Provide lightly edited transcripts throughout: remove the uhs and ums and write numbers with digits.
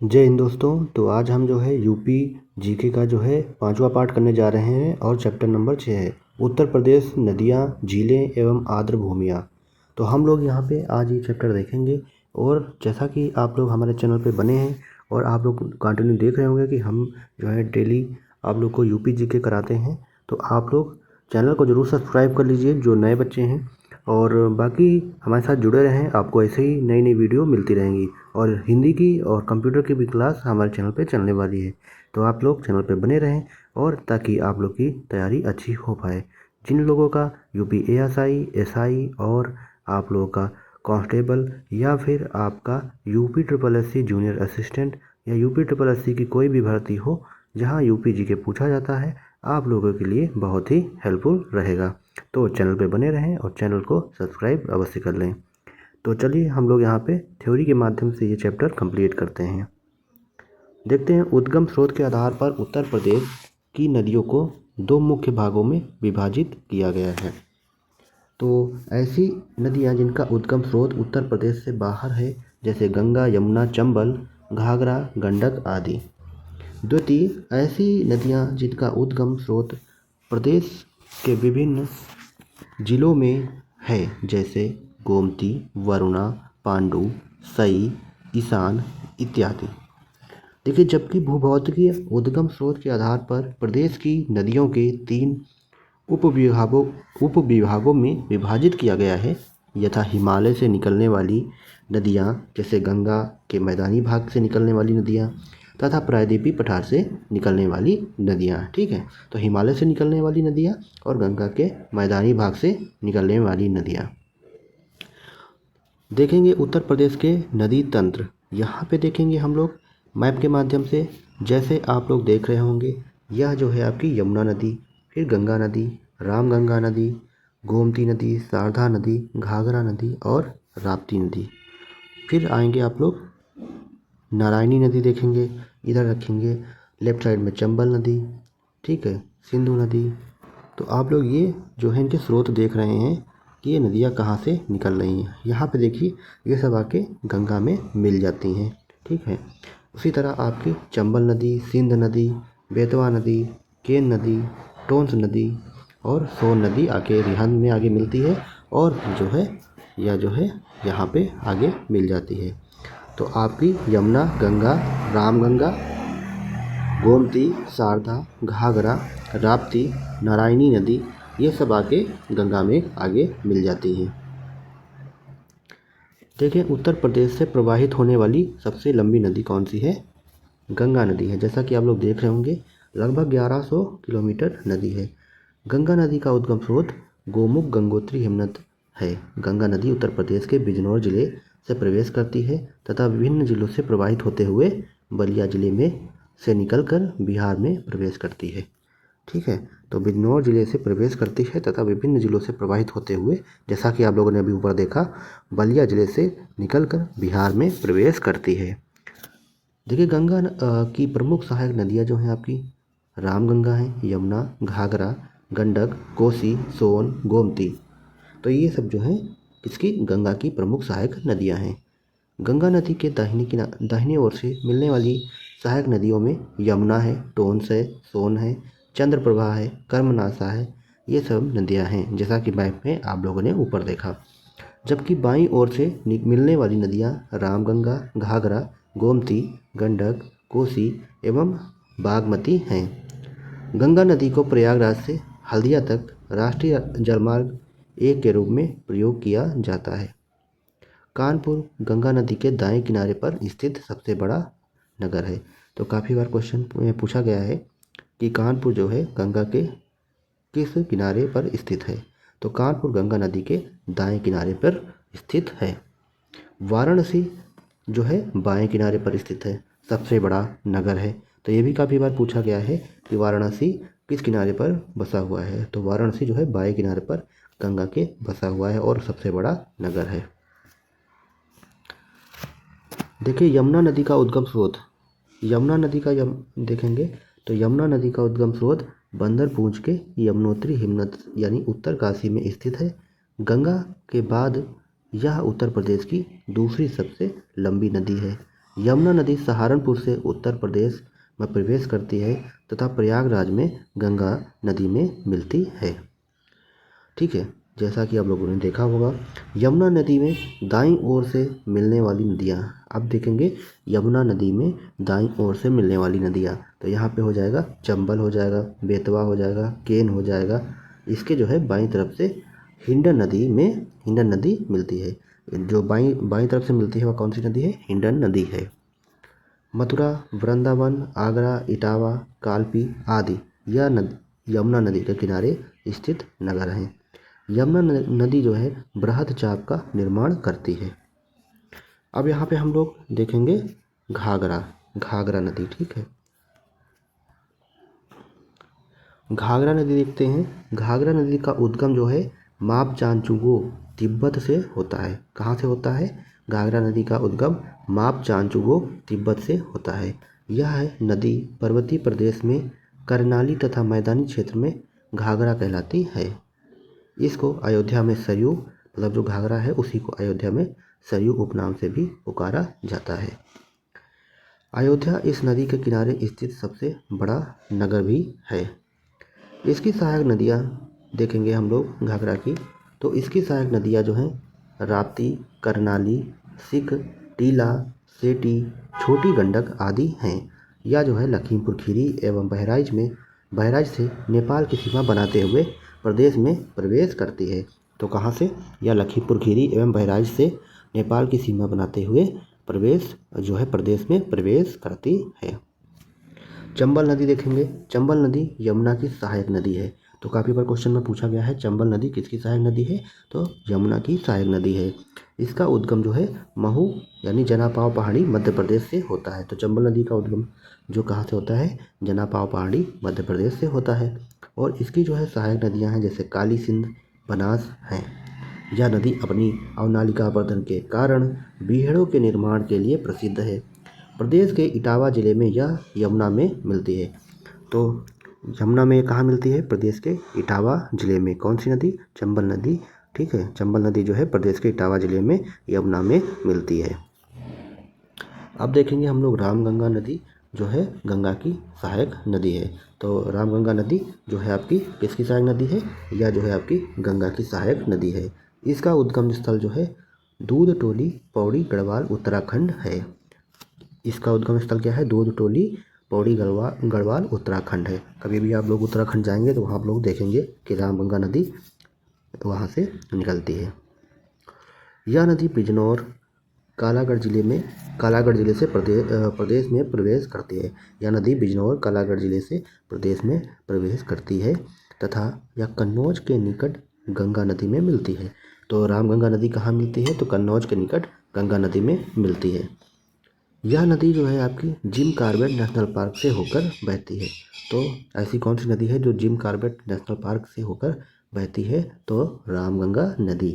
जय हिंद दोस्तों। तो आज हम जो है यूपी जीके का जो है 5वां पार्ट करने जा रहे हैं और चैप्टर नंबर 6 है उत्तर प्रदेश नदियाँ, झीलें एवं आर्द्र भूमियाँ। तो हम लोग यहाँ पे आज ये चैप्टर देखेंगे। और जैसा कि आप लोग हमारे चैनल पे बने हैं और आप लोग कंटिन्यू देख रहे होंगे कि हम जो है डेली आप लोग को यूपी जीके कराते हैं, तो आप लोग चैनल को ज़रूर सब्सक्राइब कर लीजिए जो नए बच्चे हैं। और बाकी हमारे साथ जुड़े रहें, आपको ऐसे ही नई नई वीडियो मिलती रहेंगी। और हिंदी की और कंप्यूटर की भी क्लास हमारे चैनल पे चलने वाली है, तो आप लोग चैनल पे बने रहें और ताकि आप लोग की तैयारी अच्छी हो पाए। जिन लोगों का यूपी एएसआई, एसआई और आप लोगों का कांस्टेबल या फिर आपका UP triple SC junior assistant या यूपी ट्रिपल एससी की कोई भी भर्ती हो जहां यूपी जी के पूछा जाता है, आप लोगों के लिए बहुत ही हेल्पफुल रहेगा। तो चैनल पे बने रहें और चैनल को सब्सक्राइब अवश्य कर लें। तो चलिए हम लोग यहाँ पे थ्योरी के माध्यम से ये चैप्टर कंप्लीट करते हैं। देखते हैं, उद्गम स्रोत के आधार पर उत्तर प्रदेश की नदियों को दो मुख्य भागों में विभाजित किया गया है। तो ऐसी नदियाँ जिनका उद्गम स्रोत उत्तर प्रदेश से बाहर है, जैसे गंगा, यमुना, चंबल, घाघरा, गंडक आदि। द्वितीय, ऐसी नदियाँ जिनका उद्गम स्रोत प्रदेश के विभिन्न जिलों में है, जैसे गोमती, वरुणा, पांडु, सई, ईशान इत्यादि। देखिए, जबकि भूभौतिकीय उद्गम स्रोत के आधार पर प्रदेश की नदियों के 3 उपविभागों में विभाजित किया गया है, यथा हिमालय से निकलने वाली नदियाँ जैसे गंगा के मैदानी भाग से निकलने वाली नदियाँ तथा प्रायद्वीपीय पठार से निकलने वाली नदियाँ। ठीक है, तो हिमालय से निकलने वाली नदियाँ और गंगा के मैदानी भाग से निकलने वाली नदियाँ। देखेंगे उत्तर प्रदेश के नदी तंत्र, यहाँ पे देखेंगे हम लोग मैप के माध्यम से। जैसे आप लोग देख रहे होंगे, यह जो है आपकी यमुना नदी, फिर गंगा नदी, रामगंगा नदी, गोमती नदी, शारदा नदी, घाघरा नदी और राप्ती नदी। फिर आएंगे आप लोग नारायणी नदी देखेंगे, इधर रखेंगे लेफ्ट साइड में चंबल नदी, ठीक है, सिंधु नदी। तो आप लोग ये जो है इनके स्रोत देख रहे हैं कि ये नदियाँ कहाँ से निकल रही हैं। यहाँ पे देखिए ये सब आके गंगा में मिल जाती हैं। ठीक है, उसी तरह आपकी चंबल नदी, सिंध नदी, बेतवा नदी, केन नदी, टोंस नदी और सोन नदी आके रिहंद में आगे मिलती है और जो है यह जो है यहाँ पे आगे मिल जाती है। तो आपकी यमुना, गंगा, रामगंगा, गोमती, शारदा, घाघरा, राप्ती, नारायणी नदी, ये सब आके गंगा में आगे मिल जाती हैं। देखें, उत्तर प्रदेश से प्रवाहित होने वाली सबसे लंबी नदी कौन सी है? गंगा नदी है। जैसा कि आप लोग देख रहे होंगे, लगभग 1100 किलोमीटर नदी है। गंगा नदी का उद्गम स्रोत गोमुख गंगोत्री हिमनद है। गंगा नदी उत्तर प्रदेश के बिजनौर जिले से प्रवेश करती है तथा विभिन्न जिलों से प्रवाहित होते हुए बलिया जिले में से निकलकर बिहार में प्रवेश करती है। ठीक है, तो बिजनौर जिले से प्रवेश करती है तथा विभिन्न जिलों से प्रवाहित होते हुए, जैसा कि आप लोगों ने अभी ऊपर देखा, बलिया जिले से निकलकर बिहार में प्रवेश करती है। देखिए, गंगा की प्रमुख सहायक नदियाँ जो हैं आपकी रामगंगा हैं, यमुना, घाघरा, गंडक, कोसी, सोन, गोमती। तो ये सब जो हैं इसकी गंगा की प्रमुख सहायक नदियाँ हैं। गंगा नदी के दाहिनी ओर से मिलने वाली सहायक नदियों में यमुना है, टोंस है, सोन है, चंद्रप्रभा है, कर्मनाशा है। ये सब नदियाँ हैं जैसा कि मैप में आप लोगों ने ऊपर देखा। जबकि बाईं ओर से मिलने वाली नदियाँ रामगंगा, घाघरा, गोमती, गंडक, कोसी एवं बागमती हैं। गंगा नदी को प्रयागराज से हल्दिया तक राष्ट्रीय जलमार्ग 1 के रूप में प्रयोग किया जाता है। कानपुर गंगा नदी के दाएं किनारे पर स्थित सबसे बड़ा नगर है। तो काफ़ी बार क्वेश्चन पूछा गया है कि कानपुर जो है गंगा के किस किनारे पर स्थित है। तो कानपुर गंगा नदी के दाएं किनारे पर स्थित है। वाराणसी जो है बाएं किनारे पर स्थित है, सबसे बड़ा नगर है। तो ये भी काफ़ी बार पूछा गया है कि वाराणसी किस किनारे पर बसा हुआ है। तो वाराणसी जो है बाएं किनारे पर गंगा के बसा हुआ है और सबसे बड़ा नगर है। देखिए, यमुना नदी का उद्गम स्रोत, यमुना नदी का देखेंगे तो यमुना नदी का उद्गम स्रोत बंदरपूंछ के यमुनोत्री हिमनद यानी उत्तरकाशी में स्थित है। गंगा के बाद यह उत्तर प्रदेश की दूसरी सबसे लंबी नदी है। यमुना नदी सहारनपुर से उत्तर प्रदेश में प्रवेश करती है तथा प्रयागराज में गंगा नदी में मिलती है। ठीक है, जैसा कि आप लोगों ने देखा होगा, यमुना नदी में दाईं ओर से मिलने वाली नदियाँ, आप देखेंगे यमुना नदी में दाईं ओर से मिलने वाली नदियाँ, तो यहाँ पे हो जाएगा चंबल हो जाएगा, बेतवा हो जाएगा, केन हो जाएगा। इसके जो है बाईं तरफ से हिंडन नदी मिलती है। जो बाईं तरफ से मिलती है वह कौन सी नदी है? हिंडन नदी है। मथुरा, वृंदावन, आगरा, इटावा, कालपी आदि यह यमुना नदी के किनारे स्थित नगर हैं। यमुना नदी जो है बृहद चाप का निर्माण करती है। अब यहाँ पे हम लोग देखेंगे घाघरा नदी। ठीक है, घाघरा नदी देखते हैं। घाघरा नदी का उद्गम जो है मापचानचुगो तिब्बत से होता है। कहाँ से होता है? घाघरा नदी का उद्गम मापचानचुगो तिब्बत से होता है। यह नदी पर्वतीय प्रदेश में करनाली तथा मैदानी क्षेत्र में घाघरा कहलाती है। इसको अयोध्या में सरयू, मतलब जो घाघरा है उसी को अयोध्या में सरयू उपनाम से भी पुकारा जाता है। अयोध्या इस नदी के किनारे स्थित सबसे बड़ा नगर भी है। इसकी सहायक नदियाँ देखेंगे हम लोग घाघरा की, तो इसकी सहायक नदियाँ जो हैं राप्ती, करनाली, सिक, टीला, सेटी, छोटी गंडक आदि हैं। यह जो है लखीमपुर खीरी एवं बहराइच से नेपाल की सीमा बनाते हुए प्रदेश में प्रवेश करती है। तो कहाँ से? यह लखीमपुर खीरी एवं बहराइच से नेपाल की सीमा बनाते हुए प्रदेश में प्रवेश करती है। चंबल नदी देखेंगे। चंबल नदी यमुना की सहायक नदी है। तो काफ़ी बार क्वेश्चन में पूछा गया है चंबल नदी किसकी सहायक नदी है? तो यमुना की सहायक नदी है। इसका उद्गम जो है महू यानी जनापाव पहाड़ी मध्य प्रदेश से होता है। तो चंबल नदी का उद्गम जो कहाँ से होता है? जनापाव पहाड़ी मध्य प्रदेश से होता है। और इसकी जो है सहायक नदियाँ हैं जैसे काली सिंध, बनास हैं। यह नदी अपनी अवनालिका वर्धन के कारण बीहड़ों के निर्माण के लिए प्रसिद्ध है। प्रदेश के इटावा जिले में यह यमुना में मिलती है। तो यमुना में कहाँ मिलती है? प्रदेश के इटावा जिले में। कौन सी नदी? चंबल नदी। ठीक है, चंबल नदी जो है प्रदेश के इटावा जिले में यमुना में मिलती है। अब देखेंगे हम लोग रामगंगा नदी जो है गंगा की सहायक नदी है। तो रामगंगा नदी जो है आपकी किसकी सहायक नदी है? यह जो है आपकी गंगा की सहायक नदी है। इसका उद्गम स्थल जो है दूध टोली, पौड़ी, गढ़वाल, उत्तराखंड है। इसका उद्गम स्थल क्या है? दूध टोली, पौड़ी, गढ़वाल, उत्तराखंड है। कभी भी आप लोग उत्तराखंड जाएंगे तो वहाँ आप लोग देखेंगे कि रामगंगा नदी वहाँ से निकलती है। यह नदी बिजनौर, कालागढ़ जिले से प्रदेश में प्रवेश करती है। यह नदी बिजनौर, कालागढ़ जिले से प्रदेश में प्रवेश करती है तथा यह कन्नौज के निकट गंगा नदी में मिलती है। तो रामगंगा नदी कहाँ मिलती है? तो कन्नौज के निकट गंगा नदी में मिलती है। यह नदी जो है आपकी जिम कॉर्बेट नेशनल पार्क से होकर बहती है। तो ऐसी कौन सी नदी है जो जिम कॉर्बेट नेशनल पार्क से होकर बहती है? तो रामगंगा नदी।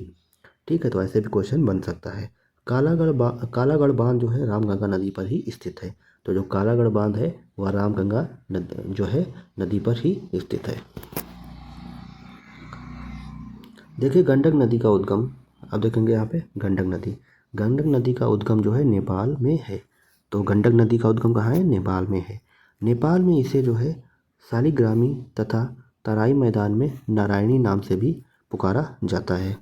ठीक है, तो ऐसे भी क्वेश्चन बन सकता है। कालागढ़ बांध जो है रामगंगा नदी पर ही स्थित है। तो जो कालागढ़ बांध है वह रामगंगा जो है नदी पर ही स्थित है। देखिए गंडक नदी का उद्गम, अब देखेंगे यहाँ पे गंडक नदी का उद्गम जो है नेपाल में है। तो गंडक नदी का उद्गम कहाँ है? नेपाल में है। नेपाल में इसे जो है शालिग्रामी तथा तराई मैदान में नारायणी नाम से भी पुकारा जाता है।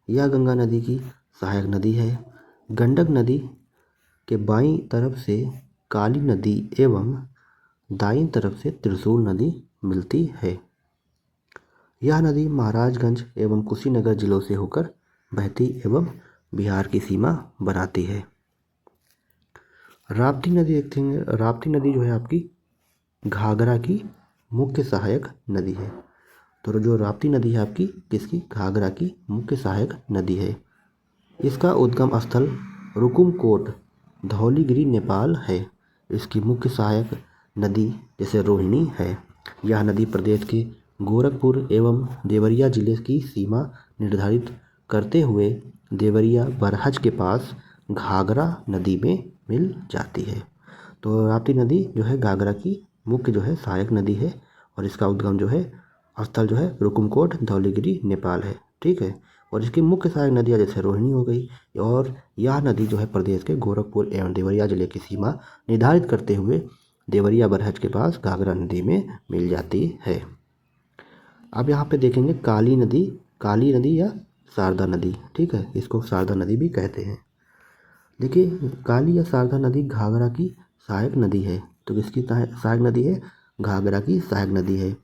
यह गंगा नदी की सहायक नदी है। गंडक नदी के बाईं तरफ से काली नदी एवं दाईं तरफ से त्रिशूल नदी मिलती है। यह नदी महाराजगंज एवं कुशीनगर जिलों से होकर बहती एवं बिहार की सीमा बनाती है। राप्ती नदी देखेंगे। राप्ती नदी जो है आपकी घाघरा की मुख्य सहायक नदी है। तो जो राप्ती नदी है आपकी किसकी? घाघरा की मुख्य सहायक नदी है। इसका उद्गम स्थल रुकुमकोट, धौलीगिरी, नेपाल है। इसकी मुख्य सहायक नदी जैसे रोहिणी है। यह नदी प्रदेश के गोरखपुर एवं देवरिया जिले की सीमा निर्धारित करते हुए देवरिया बरहज के पास घाघरा नदी में मिल जाती है। तो राप्ती नदी जो है घाघरा की मुख्य जो है सहायक नदी है और इसका उद्गम जो है स्थल जो है रुकुमकोट, धौलीगिरी, नेपाल है। ठीक है, और इसकी मुख्य सहायक नदियाँ जैसे रोहिणी हो गई, और यह नदी जो है प्रदेश के गोरखपुर एवं देवरिया जिले की सीमा निर्धारित करते हुए देवरिया बरहज के पास घाघरा नदी में मिल जाती है। अब यहाँ पे देखेंगे काली नदी या शारदा नदी, ठीक है, इसको शारदा नदी भी कहते हैं। देखिए काली या शारदा नदी घाघरा की सहायक नदी है। तो किसकी सहायक नदी है? घाघरा की सहायक नदी है।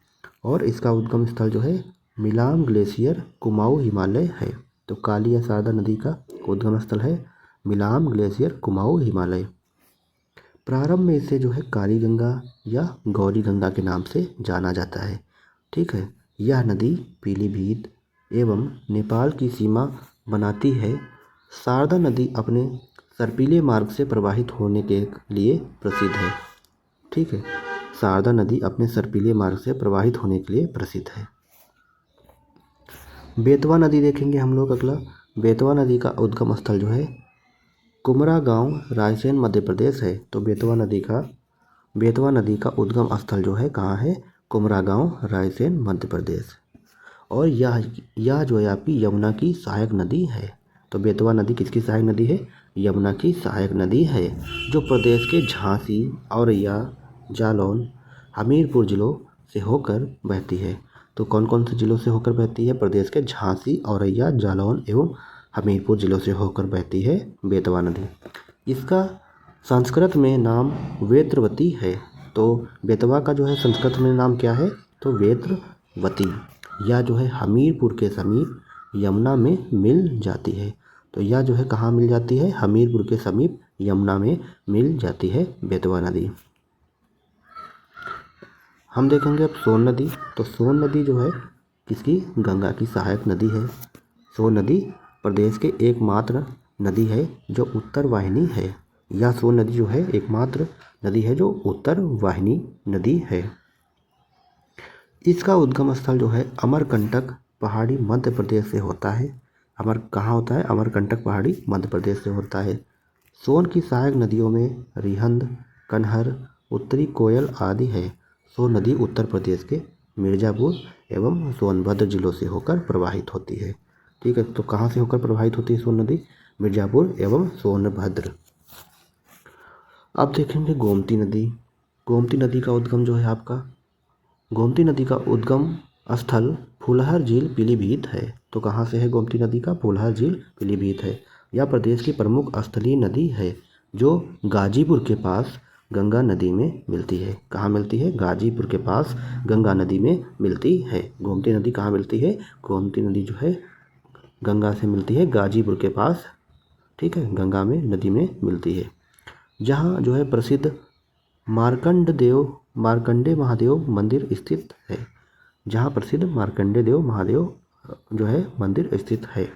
और इसका उद्गम स्थल जो है मिलाम ग्लेशियर कुमाऊं हिमालय है। तो काली या शारदा नदी का उद्गम स्थल है मिलाम ग्लेशियर कुमाऊं हिमालय। प्रारंभ में इसे जो है काली गंगा या गौरी गंगा के नाम से जाना जाता है, ठीक है। यह नदी पीलीभीत एवं नेपाल की सीमा बनाती है। शारदा नदी अपने सर्पीले मार्ग से प्रवाहित होने के लिए प्रसिद्ध है, ठीक है। शारदा नदी अपने सर्पीले मार्ग से प्रवाहित होने के लिए प्रसिद्ध है। बेतवा नदी देखेंगे हम लोग अगला। बेतवा नदी का उद्गम स्थल जो है कुमरा गांव रायसेन मध्य प्रदेश है। तो बेतवा नदी का उद्गम स्थल जो है कहाँ है? कुमरा गांव रायसेन मध्य प्रदेश। और यह जो है आपकी यमुना की सहायक नदी है। तो बेतवा नदी किसकी सहायक नदी है? यमुना की सहायक नदी है, जो प्रदेश के झांसी, औरैया, जालौन, हमीरपुर जिलों से होकर बहती है। तो कौन कौन से जिलों से होकर बहती है? प्रदेश के झांसी, औरैया, जालौन एवं हमीरपुर जिलों से होकर बहती है बेतवा नदी। इसका संस्कृत में नाम वेत्रवती है। तो बेतवा का जो है संस्कृत में नाम क्या है? तो वेत्रवती। यह जो है हमीरपुर के समीप यमुना में मिल जाती है। तो यह जो है कहाँ मिल जाती है? हमीरपुर के समीप यमुना में मिल जाती है बेतवा नदी। हम देखेंगे अब सोन नदी। तो सोन नदी जो है किसकी? गंगा की सहायक नदी है। सोन नदी प्रदेश के एकमात्र नदी है जो उत्तर वाहिनी है। यह सोन नदी जो है एकमात्र नदी है जो उत्तर वाहिनी नदी है। इसका उद्गम स्थल जो है अमरकंटक पहाड़ी मध्य प्रदेश से होता है। कहाँ होता है? अमरकंटक पहाड़ी मध्य प्रदेश से होता है। सोन की सहायक नदियों में रिहंद, कन्हर, उत्तरी कोयल आदि है। सोन नदी उत्तर प्रदेश के मिर्ज़ापुर एवं सोनभद्र जिलों से होकर प्रवाहित होती है, ठीक है। तो कहाँ से होकर प्रवाहित होती है सोन नदी? मिर्ज़ापुर एवं सोनभद्र। अब देखेंगे गोमती नदी। गोमती नदी का उद्गम जो है आपका गोमती नदी का उद्गम स्थल फुलहर झील पीलीभीत है। तो कहाँ से है गोमती नदी का? फुलहर झील पीलीभीत है। यह प्रदेश की प्रमुख स्थलीय नदी है जो गाजीपुर के पास गंगा नदी में मिलती है। कहाँ मिलती है? गाजीपुर के पास गंगा नदी में मिलती है। गोमती नदी कहाँ मिलती है? गोमती नदी जो है गंगा से मिलती है गाजीपुर के पास, ठीक है, गंगा में नदी में मिलती है। जहाँ जो है प्रसिद्ध मार्कंडे महादेव मंदिर स्थित है। जहाँ प्रसिद्ध मार्कंडे देव महादेव जो है मंदिर स्थित है।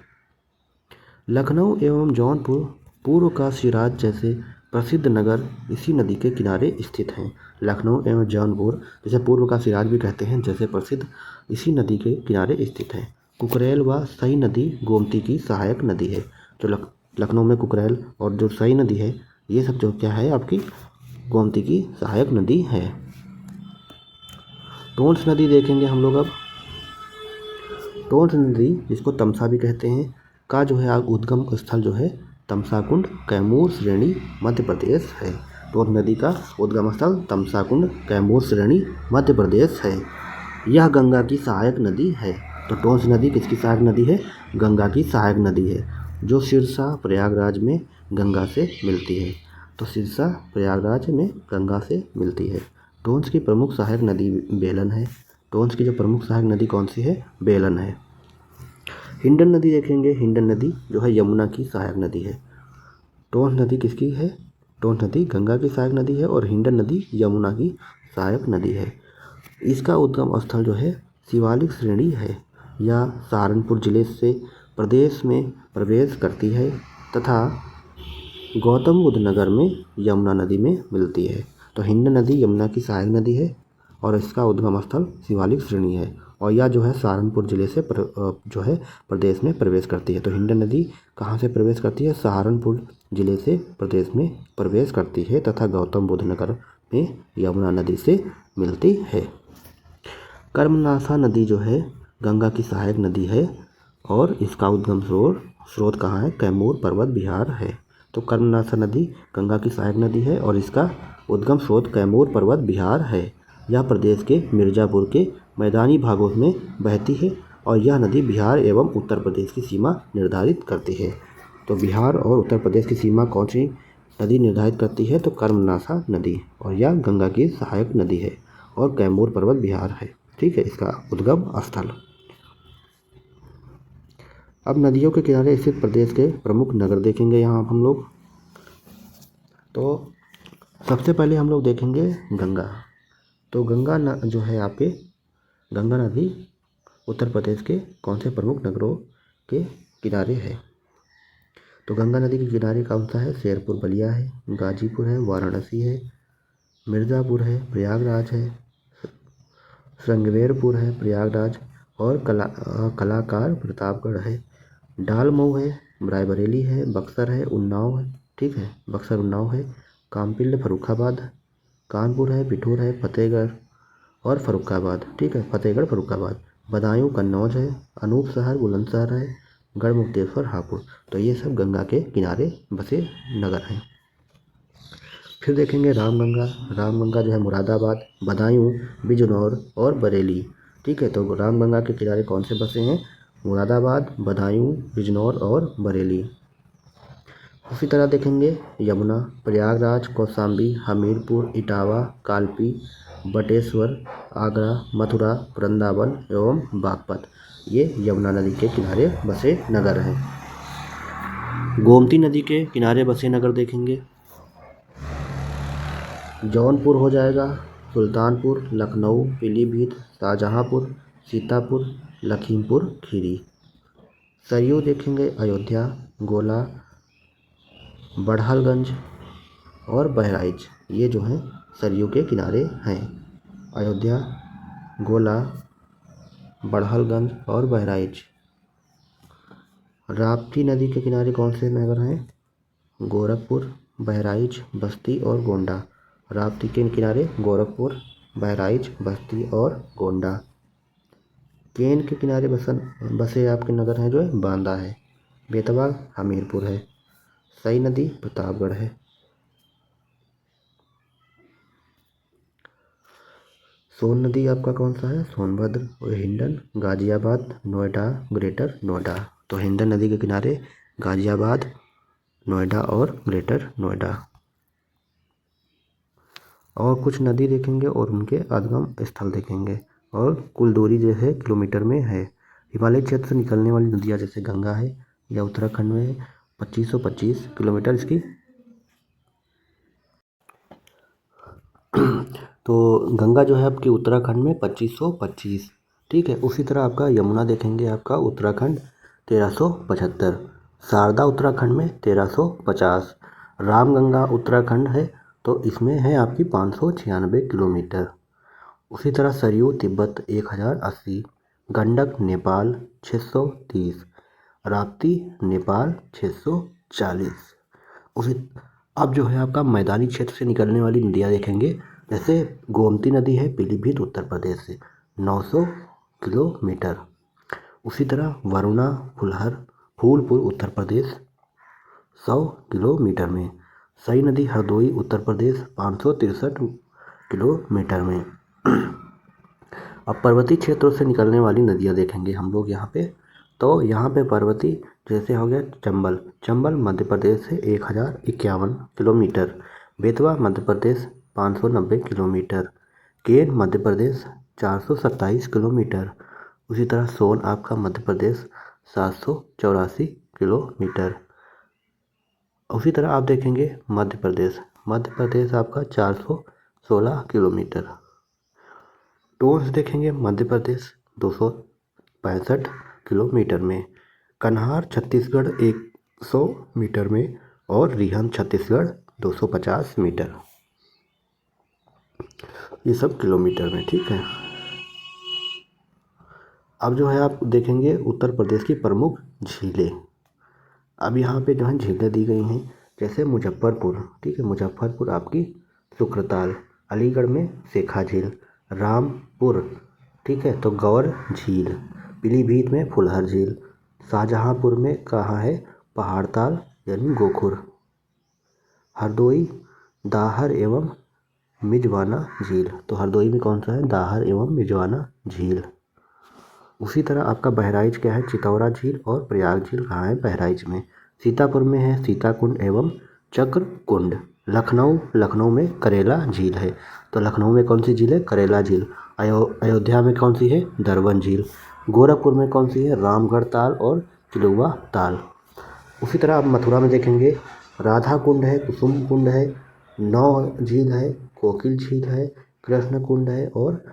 लखनऊ एवं जौनपुर पूर्व का सिराज जैसे प्रसिद्ध नगर इसी नदी के किनारे स्थित हैं। लखनऊ एवं जौनपुर जैसे पूर्व का सिराज भी कहते हैं, जैसे प्रसिद्ध इसी नदी के किनारे स्थित हैं। कुकरेल व सई नदी गोमती की सहायक नदी है। जो लखनऊ में कुकरेल और जो सई नदी है, ये सब जो क्या है आपकी गोमती की सहायक नदी है। टोंस नदी देखेंगे हम लोग अब। टोंस नदी जिसको तमसा भी कहते हैं का जो है उद्गम स्थल जो है तमसाकुंड कैमूर श्रेणी मध्य प्रदेश है। टोंस नदी का उद्गम स्थल तमसाकुंड कैमूर श्रेणी मध्य प्रदेश है। यह गंगा की सहायक नदी है। तो टोंस नदी किसकी सहायक नदी है? गंगा की सहायक नदी है, जो सिरसा प्रयागराज में गंगा से मिलती है। तो सिरसा प्रयागराज में गंगा से मिलती है। टोंस की प्रमुख सहायक नदी बेलन है। टोंस की जो प्रमुख सहायक नदी कौन सी है? बेलन है। हिंडन नदी देखेंगे। हिंडन नदी जो है यमुना की सहायक नदी है। टोंस नदी किसकी है? टोंस नदी गंगा की सहायक नदी है और हिंडन नदी यमुना की सहायक नदी है। इसका उद्गम स्थल जो है शिवालिक श्रेणी है। यह सहारनपुर जिले से प्रदेश में प्रवेश करती है तथा गौतम बुद्ध नगर में यमुना नदी में मिलती है। तो हिंडन नदी यमुना की सहायक नदी है और इसका उद्गम स्थल शिवालिक श्रेणी है, और यह जो है सहारनपुर जिले से जो है प्रदेश में प्रवेश करती है। तो हिंडन नदी कहाँ से प्रवेश करती है? सहारनपुर जिले से प्रदेश में प्रवेश करती है तथा गौतम बुद्ध नगर में यमुना नदी से मिलती है। कर्मनासा नदी जो है गंगा की सहायक नदी है। और इसका उद्गम स्रोत कहाँ है? कैमूर पर्वत विहार है। तो कर्मनाशा नदी गंगा की सहायक नदी है और इसका उद्गम स्रोत कैमूर पर्वत विहार है। यह प्रदेश के मिर्ज़ापुर के मैदानी भागों में बहती है और यह नदी बिहार एवं उत्तर प्रदेश की सीमा निर्धारित करती है। तो बिहार और उत्तर प्रदेश की सीमा कौन सी नदी निर्धारित करती है? तो कर्मनाशा नदी, और यह गंगा की सहायक नदी है और कैमूर पर्वत विहार है। ठीक है, इसका उद्गम स्थल। अब नदियों के किनारे स्थित प्रदेश के प्रमुख नगर देखेंगे यहाँ हम लोग। तो सबसे पहले हम लोग देखेंगे गंगा। तो गंगा जो है आपके गंगा नदी उत्तर प्रदेश के कौन से प्रमुख नगरों के किनारे है? तो गंगा नदी के किनारे कौन सा है? शेरपुर बलिया है, गाजीपुर है, वाराणसी है, मिर्ज़ापुर है, प्रयागराज है, श्रृंगेरपुर है, प्रयागराज और कलाकार प्रतापगढ़ है, डालमऊ है, रायबरेली है, बक्सर है, उन्नाव है। ठीक है, बक्सर उन्नाव है, कामपिल्ड फर्रुखाबाद, कानपुर है, बिठूर है, फतेहगढ़ और फर्रुखाबाद। ठीक है, फतेहगढ़ फर्रुखाबाद, बदायूं कन्नौज है, अनूप शहर बुलंदशहर है, गढ़मुक्तेश्वर हापुड़। तो ये सब गंगा के किनारे बसे नगर हैं। फिर देखेंगे रामगंगा। रामगंगा जो है मुरादाबाद, बदायूं, बिजनौर और बरेली। ठीक है, तो रामगंगा के किनारे कौन से बसे हैं? मुरादाबाद, बदायूं, बिजनौर और बरेली। उसी तरह देखेंगे यमुना, प्रयागराज, कौशाम्बी, हमीरपुर, इटावा, कालपी, बटेश्वर, आगरा, मथुरा, वृंदावन एवं बागपत। ये यमुना नदी के किनारे बसे नगर हैं। गोमती नदी के किनारे बसे नगर देखेंगे। जौनपुर हो जाएगा, सुल्तानपुर, लखनऊ, पीलीभीत, शाहजहाँपुर, सीतापुर, लखीमपुर खीरी। सरयू देखेंगे, अयोध्या, गोला, बढ़ालगंज और बहराइच। ये जो हैं सरयू के किनारे हैं। अयोध्या, गोला, बढ़ालगंज और बहराइच। राप्ती नदी के किनारे कौन से नगर हैं? गोरखपुर, बहराइच, बस्ती और गोंडा। राप्ती के किनारे गोरखपुर, बहराइच, बस्ती और गोंडा। केन के किनारे बसे आपके नगर हैं जो है बांदा है, बेतवा हमीरपुर है, सई नदी प्रतापगढ़ है। सोन नदी आपका कौन सा है? सोनभद्र, हिंडन, गाजियाबाद, नोएडा, ग्रेटर नोएडा। तो हिंडन नदी के किनारे गाजियाबाद, नोएडा और ग्रेटर नोएडा। और कुछ नदी देखेंगे और उनके उद्गम स्थल देखेंगे और कुल दूरी जो है किलोमीटर में है। हिमालय क्षेत्र से निकलने वाली नदियाँ जैसे गंगा है, यह उत्तराखंड में है, 2525 किलोमीटर इसकी। तो गंगा जो है आपकी उत्तराखंड में 2525। ठीक है, उसी तरह आपका यमुना देखेंगे आपका उत्तराखंड 1375, शारदा उत्तराखंड में 1350, रामगंगा उत्तराखंड है तो इसमें है आपकी 596 किलोमीटर। उसी तरह सरयू तिब्बत 1080, गंडक नेपाल 630, राप्ती नेपाल 640। उसी अब जो है आपका मैदानी क्षेत्र से निकलने वाली नदियाँ देखेंगे। जैसे गोमती नदी है पीलीभीत उत्तर प्रदेश से 900 किलोमीटर। उसी तरह वरुणा फूलपुर उत्तर प्रदेश 100 किलोमीटर में। सई नदी हरदोई उत्तर प्रदेश 563 किलोमीटर में। अब पर्वतीय क्षेत्रों से निकलने वाली नदियाँ देखेंगे हम लोग यहाँ पे। तो यहाँ पे पर्वतीय जैसे हो गया चंबल मध्य प्रदेश से 1051 किलोमीटर, बेतवा मध्य प्रदेश 590 किलोमीटर, केन मध्य प्रदेश 427 किलोमीटर। उसी तरह सोन आपका मध्य प्रदेश 784 किलोमीटर। उसी तरह आप देखेंगे मध्य प्रदेश आपका 416 किलोमीटर। टोंस देखेंगे मध्य प्रदेश 265 किलोमीटर में, कन्हार छत्तीसगढ़ 100 मीटर में और रिहन छत्तीसगढ़ 250 मीटर। ये सब किलोमीटर में। ठीक है, अब जो है आप देखेंगे उत्तर प्रदेश की प्रमुख झीलें। अब यहाँ पे जो है झीलें दी गई हैं जैसे मुजफ्फरपुर। ठीक है, मुजफ्फरपुर आपकी शुक्रताल, अलीगढ़ में शेखा झील, रामपुर ठीक है तो गौर झील, पीलीभीत में फुलहर झील, शाहजहाँपुर में कहाँ है पहाड़ताल यानी गोखुर। हरदोई दाहर एवं मिजवाना झील, तो हरदोई में कौन सा है दाहर एवं मिजवाना झील। उसी तरह आपका बहराइच क्या है चितौरा झील, और प्रयाग झील कहाँ है बहराइच में। सीतापुर में है सीताकुंड एवं चक्र कुंड। लखनऊ में करेला झील है, तो लखनऊ में कौन सी झील है करेला झील। अयोध्या में कौन सी है दरबन झील। गोरखपुर में कौन सी है रामगढ़ ताल और चिलुआ ताल। उसी तरह आप मथुरा में देखेंगे राधा कुंड है, कुसुम कुंड है, नौ झील है, कोकिल झील है, कृष्ण कुंड है और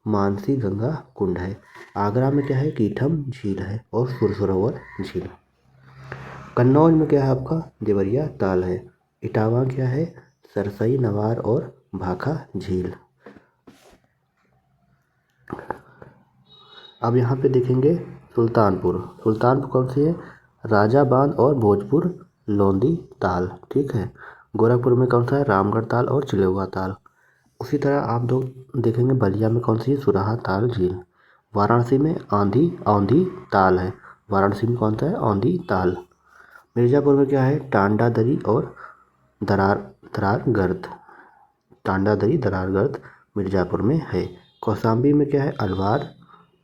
मानसी गंगा कुंड है। आगरा में क्या है कीठम झील है और सुरसरोवर झील। कन्नौज में क्या है आपका देवरिया ताल है। इटावा क्या है सरसई नवार और भाखा झील। अब यहाँ पे देखेंगे सुल्तानपुर कौन सी है राजा बांध और भोजपुर लोंदी ताल, ठीक है। गोरखपुर में कौन सा है रामगढ़ ताल और चिलौआ ताल। उसी तरह आप लोग देखेंगे बलिया में कौन सी है सुराहा ताल झील। वाराणसी में औंधी ताल है, वाराणसी में कौन सा है औंधी ताल। मिर्ज़ापुर में क्या है टांडा दरी और दरार गर्द। टांडा दरी दरार गर्द मिर्ज़ापुर में है। कौशाम्बी में क्या है अलवार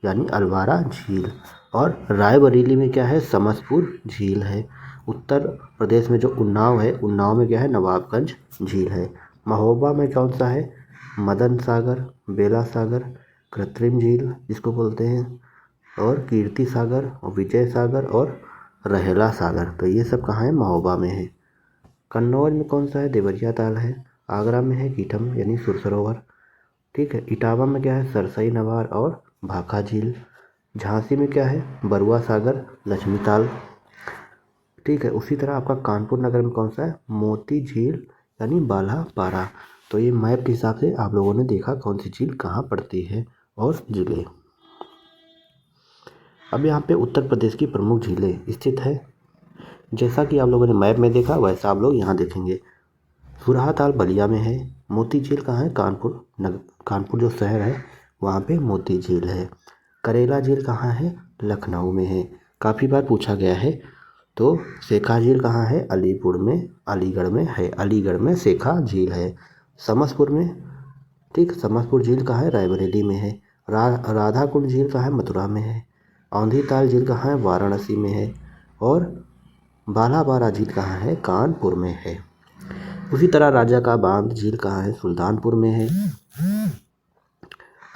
यानी अलवारा झील, और रायबरेली में क्या है समसपुर झील है। उत्तर प्रदेश में जो उन्नाव है उन्नाव में क्या है नवाबगंज झील है। महोबा में कौन सा है मदन सागर, बेला सागर, कृत्रिम झील जिसको बोलते हैं, और कीर्ति सागर और विजय सागर और रहेला सागर, तो ये सब कहाँ है महोबा में है। कन्नौज में कौन सा है देवरिया ताल है। आगरा में है कीठम यानी सुरसरोवर, ठीक है। इटावा में क्या है सरसई नवार और भाखा झील। झांसी में क्या है बरुआ सागर लक्ष्मी ताल, ठीक है। उसी तरह आपका कानपुर नगर में कौन सा है मोती झील यानी बाल्हा पारा। तो ये मैप के हिसाब से आप लोगों ने देखा कौन सी झील कहाँ पड़ती है और जगह। अब यहाँ पे उत्तर प्रदेश की प्रमुख झीलें स्थित है। जैसा कि आप लोगों ने मैप में देखा वैसा आप लोग यहाँ देखेंगे। सुराहा ताल बलिया में है। मोती झील कहाँ है कानपुर जो शहर है वहाँ पे मोती झील है। करेला झील कहाँ है लखनऊ में है, काफ़ी बार पूछा गया है। तो सेखा झील कहाँ है अलीगढ़ में है, अलीगढ़ में सेखा झील है। समसपुर में, ठीक, समसपुर झील कहाँ है रायबरेली में है। राधा कुंड झील कहाँ है मथुरा में है। औंधी ताल झील कहाँ है वाराणसी में है। और बालाबारा झील कहाँ है कानपुर में है। उसी तरह राजा का बांध झील कहाँ है सुल्तानपुर में है।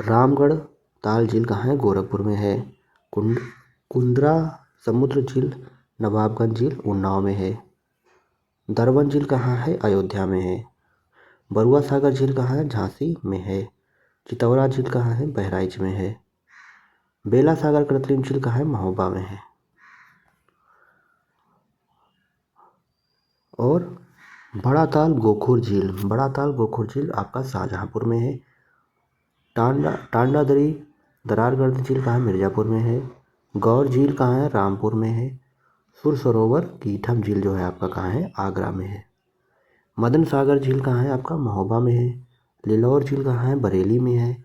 रामगढ़ ताल झील कहाँ है गोरखपुर में है। कुंद्रा समुद्र झील नवाबगंज झील उन्नाव में है। दरबन झील कहाँ है अयोध्या में है। बरुआ सागर झील कहाँ है झांसी में है। चितौरा झील कहाँ है बहराइच में है। बेला सागर कृत्रिम झील कहाँ है महोबा में है। और बड़ा ताल गोखुर झील आपका शाहजहाँपुर में है। टांडा दरी दरारगढ़ झील कहाँ है मिर्ज़ापुर में है। गौर झील कहाँ है रामपुर में है। सुर सरोवर कीठम झील जो है आपका कहाँ है आगरा में है। मदन सागर झील कहाँ है आपका महोबा में है। लिलौर झील कहाँ है बरेली में है।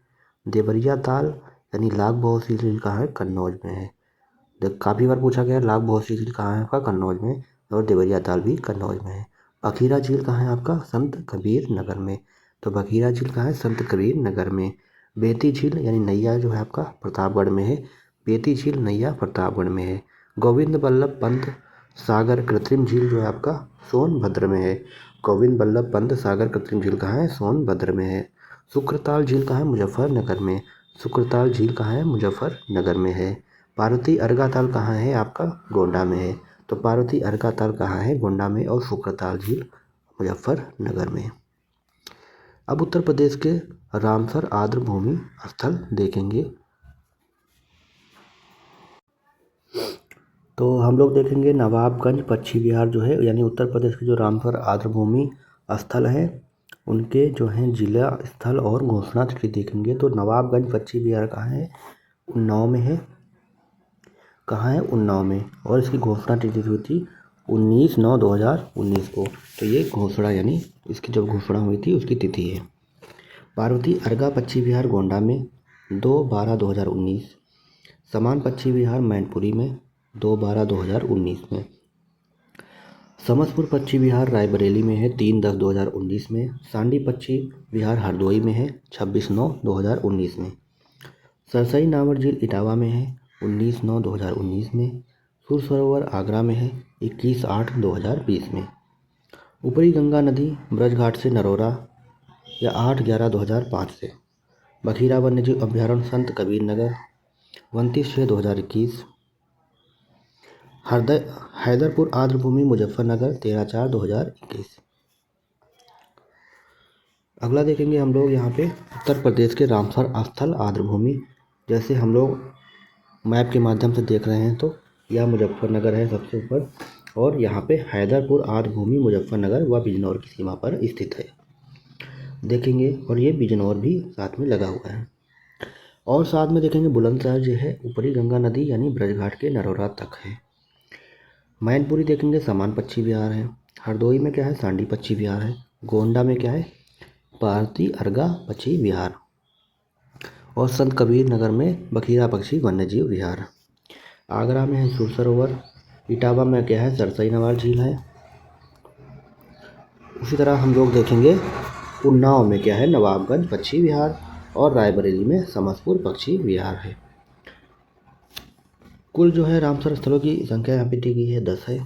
देवरिया ताल यानी लाख बहोसी झील कहाँ है कन्नौज में है। काफ़ी बार पूछा गया लाख बहोसी झील कहाँ है आपका कन्नौज में, और देवरिया ताल भी कन्नौज में है। बखीरा झील कहाँ है आपका संत कबीर नगर में, तो बखीरा झील कहाँ है संत कबीर नगर में। बेती झील यानी नैया जो है आपका प्रतापगढ़ में है। बेती झील नैया प्रतापगढ़ में है। गोविंद बल्लभ पंत सागर कृत्रिम झील जो है आपका सोनभद्र में है। गोविंद बल्लभ पंत सागर कृत्रिम झील कहाँ है सोनभद्र में है। शुक्रताल झील कहाँ है मुजफ्फरनगर में। शुक्रताल झील कहाँ है मुजफ्फरनगर में है। पार्वती अर्गा ताल कहाँ है आपका गोंडा में है, तो पार्वती अर्गा ताल कहाँ है गोंडा में, और शुक्रताल झील मुजफ्फरनगर में। अब उत्तर प्रदेश के रामसर आर्द्रभूमि स्थल देखेंगे। तो हम लोग देखेंगे नवाबगंज पश्चिम बिहार जो है यानी उत्तर प्रदेश के जो रामसर आर्द्रभूमि स्थल हैं उनके जो हैं जिला स्थल और घोषणा तिथि देखेंगे। तो नवाबगंज पश्चिम बिहार कहाँ है उन्नाव में है। कहाँ है उन्नाव में, और इसकी घोषणा तिथि हुई थी 19/9/2019 को। तो ये घोषणा यानी इसकी जब घोषणा हुई थी उसकी तिथि है। पार्वती अर्गा पश्चिम बिहार गोंडा में 2/12/2019। समान पश्चिम बिहार मैनपुरी में 2/12/2019 में। समस्तपुर पश्चिम विहार रायबरेली में है 3/10/2019 में। सांडी पश्चिम विहार हरदोई में है 26/9/2019 में। सरसई नावर झील इटावा में है 19/9/2019 में। सुर सरोवर आगरा में है 21/8/2020 में। ऊपरी गंगा नदी ब्रजघाट से नरोरा या 8/11/2005 से। बखीरा वन्यजीव अभ्यारण्य संत कबीर नगर 29/6/2021। हैदरपुर आर्द्रभूमि मुजफ्फरनगर 13/4/2021। अगला देखेंगे हम लोग यहाँ पे उत्तर प्रदेश के रामसर स्थल आर्द्रभूमि। जैसे हम लोग मैप के माध्यम से देख रहे हैं तो यह मुजफ्फरनगर है सबसे ऊपर, और यहाँ पे हैदरपुर आर्द्रभूमि मुजफ्फरनगर व बिजनौर की सीमा पर स्थित है, देखेंगे। और ये बिजनौर भी साथ में लगा हुआ है। और साथ में देखेंगे बुलंदशहर जो है ऊपरी गंगा नदी यानी ब्रजघाट के नरोरा तक है। मैनपुरी देखेंगे समान पश्चिम विहार है। हरदोई में क्या है, सांडी पश्चिम विहार है। गोंडा में क्या है, पारती अर्गा पश्चिम विहार। और संत कबीर नगर में बखीरा पक्षी वन्यजीव विहार। आगरा में है सुर सरोवर। इटावा में क्या है, सरसई नावर झील है। उसी तरह हम लोग देखेंगे उन्नाव में क्या है, नवाबगंज पक्षी विहार। और रायबरेली में समस्तपुर पक्षी विहार है। कुल जो है रामसर स्थलों की संख्या यहाँ पे दी गई है 10 है।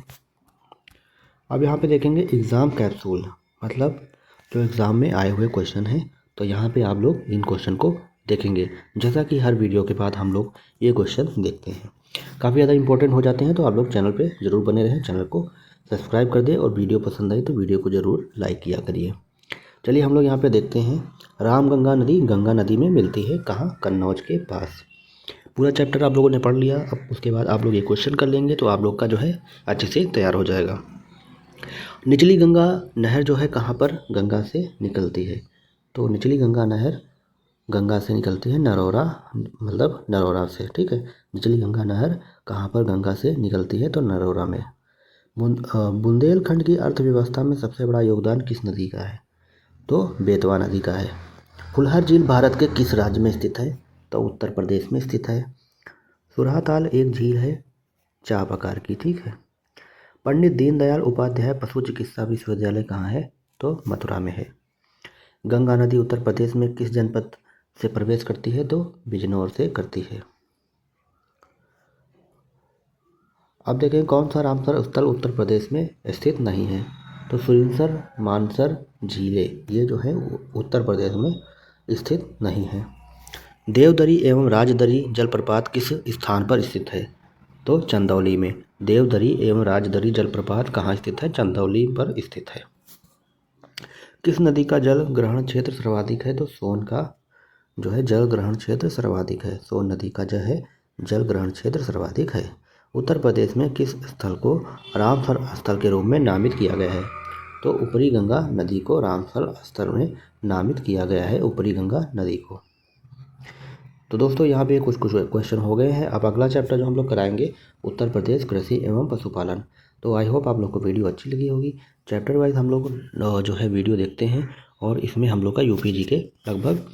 अब यहाँ पे देखेंगे एग्ज़ाम कैप्सूल, मतलब जो एग्ज़ाम में आए हुए क्वेश्चन हैं, तो यहाँ पे आप लोग इन क्वेश्चन को देखेंगे। जैसा कि हर वीडियो के बाद हम लोग ये क्वेश्चन देखते हैं, काफ़ी ज़्यादा इंपॉर्टेंट हो जाते हैं, तो आप लोग चैनल पे ज़रूर बने रहें, चैनल को सब्सक्राइब कर दें और वीडियो पसंद आई तो वीडियो को ज़रूर लाइक किया करिए। चलिए हम लोग यहाँ पे देखते हैं। रामगंगा नदी गंगा नदी में मिलती है कहाँ, कन्नौज के पास। पूरा चैप्टर आप लोगों ने पढ़ लिया। अब उसके बाद आप लोग ये क्वेश्चन कर लेंगे तो आप लोग का जो है अच्छे से तैयार हो जाएगा। निचली गंगा नहर जो है कहाँ पर गंगा से निकलती है, तो निचली गंगा नहर गंगा से निकलती है नरोरा, मतलब नरोरा से, ठीक है। निचली गंगा नहर कहाँ पर गंगा से निकलती है, तो नरोरा में। बुंदेलखंड की अर्थव्यवस्था में सबसे बड़ा योगदान किस नदी का है, तो बेतवा नदी का है। फुलहर झील भारत के किस राज्य में स्थित है, तो उत्तर प्रदेश में स्थित है। सुरहाताल एक झील है चार प्रकार की, ठीक है। पंडित दीनदयाल उपाध्याय पशु चिकित्सा विश्वविद्यालय कहाँ है, तो मथुरा में है। गंगा नदी उत्तर प्रदेश में किस जनपद से प्रवेश करती है, तो बिजनौर से करती है। अब देखें कौन सा रामसर स्थल उत्तर प्रदेश में स्थित नहीं है, तो सुरिनसर मानसर झीलें ये जो है उत्तर प्रदेश में स्थित नहीं है। देवदरी एवं राजदरी जलप्रपात किस स्थान पर स्थित है, तो चंदौली में। देवदरी एवं राजदरी जलप्रपात कहाँ स्थित है, चंदौली पर स्थित है। किस नदी का जल ग्रहण क्षेत्र सर्वाधिक है, तो सोन का जो है जल ग्रहण क्षेत्र सर्वाधिक है। सोन नदी का जो है जल ग्रहण क्षेत्र सर्वाधिक है। उत्तर प्रदेश में किस स्थल को रामसर स्थल के रूप में नामित किया गया है, तो ऊपरी गंगा नदी को रामसर स्थल में नामित किया गया है, ऊपरी गंगा नदी को। तो दोस्तों यहाँ पे कुछ क्वेश्चन हो गए हैं। अब अगला चैप्टर जो हम लोग कराएंगे उत्तर प्रदेश कृषि एवं पशुपालन। तो आई होप आप लोग को वीडियो अच्छी लगी होगी। चैप्टर वाइज हम लोग जो है वीडियो देखते हैं, और इसमें हम लोग का यूपीजी के लगभग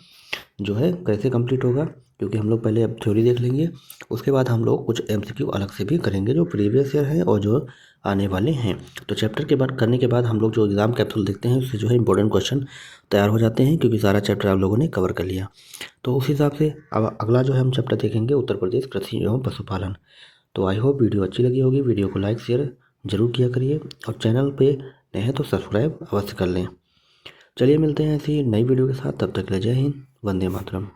जो है कैसे कंप्लीट होगा, क्योंकि हम लोग पहले अब थ्योरी देख लेंगे, उसके बाद हम लोग कुछ एमसीक्यू अलग से भी करेंगे जो प्रीवियस ईयर हैं और जो आने वाले हैं। तो चैप्टर के बाद करने के बाद हम लोग जो एग्ज़ाम कैप्सूल देखते हैं उससे जो है इंपॉर्टेंट क्वेश्चन तैयार हो जाते हैं, क्योंकि सारा चैप्टर आप लोगों ने कवर कर लिया। तो उस हिसाब से अब अगला जो है हम चैप्टर देखेंगे उत्तर प्रदेश कृषि एवं पशुपालन। तो आई होप वीडियो अच्छी लगी होगी। वीडियो को लाइक शेयर ज़रूर किया करिए, और चैनल पे नए हैं तो सब्सक्राइब अवश्य कर लें। चलिए मिलते हैं ऐसी नई वीडियो के साथ, तब तक के लिए जय हिंद, वंदे मातरम।